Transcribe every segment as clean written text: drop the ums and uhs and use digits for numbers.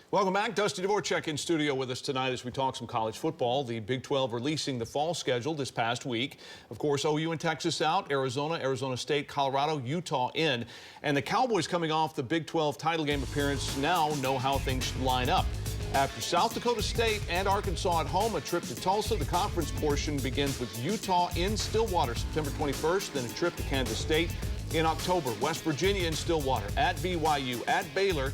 Welcome back. Dusty Dvorak in studio with us tonight as we talk some college football. The Big 12 releasing the fall schedule this past week. Of course, OU and Texas out, Arizona, Arizona State, Colorado, Utah in. And the Cowboys, coming off the Big 12 title game appearance, now know how things should line up. After South Dakota State and Arkansas at home, a trip to Tulsa. The conference portion begins with Utah in Stillwater September 21st, then a trip to Kansas State in October. West Virginia in Stillwater, at BYU, at Baylor.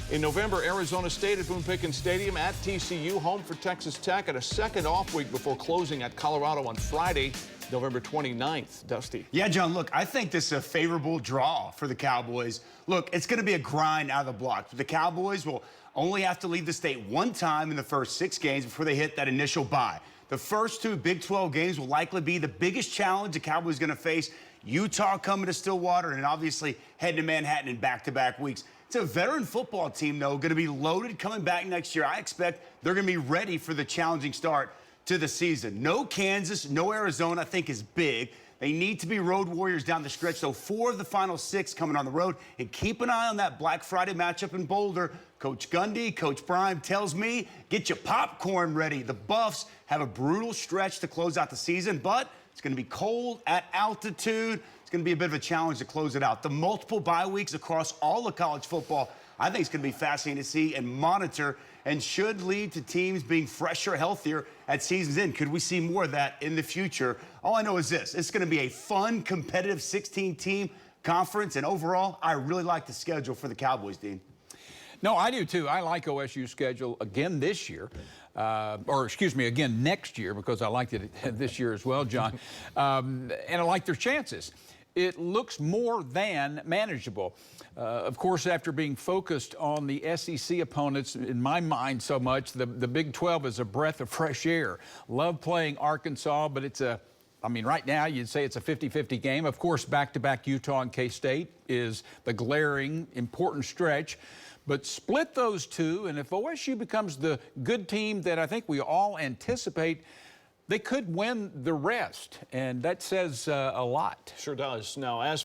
In November, Arizona State at Boone Pickens Stadium, at TCU, home for Texas Tech, at a second off week before closing at Colorado on Friday, November 29th. Dusty. Yeah, John, look, I think this is a favorable draw for the Cowboys. Look, it's going to be a grind out of the blocks. The Cowboys will only have to leave the state one time in the first 6 games before they hit that initial bye. The first 2 Big 12 games will likely be the biggest challenge the Cowboys are going to face. Utah coming to Stillwater and obviously heading to Manhattan in back-to-back weeks. It's a veteran football team, though, going to be loaded coming back next year. I expect they're going to be ready for the challenging start to the season. No Kansas, no Arizona, I think is big. They need to be road warriors down the stretch, so 4 of the final 6 coming on the road. And keep an eye on that Black Friday matchup in Boulder. Coach Gundy, Coach Prime tells me, get your popcorn ready. The Buffs have a brutal stretch to close out the season, but it's going to be cold at altitude. It's going to be a bit of a challenge to close it out. The multiple bye weeks across all of college football, I think it's going to be fascinating to see and monitor and should lead to teams being fresher, healthier at season's end. Could we see more of that in the future? All I know is this. It's going to be a fun, competitive 16-team conference, and overall, I really like the schedule for the Cowboys, Dean. No, I do too. I like OSU's schedule again this year, again next year, because I liked it this year as well, John. And I like their chances. It looks more than manageable. Of course, after being focused on the SEC opponents, in my mind so much, the Big 12 is a breath of fresh air. Love playing Arkansas, but it's right now you'd say it's a 50-50 game. Of course, back-to-back Utah and K-State is the glaring, important stretch. But split those two, and if OSU becomes the good team that I think we all anticipate, they could win the rest, and that says a lot. Sure does. Now, as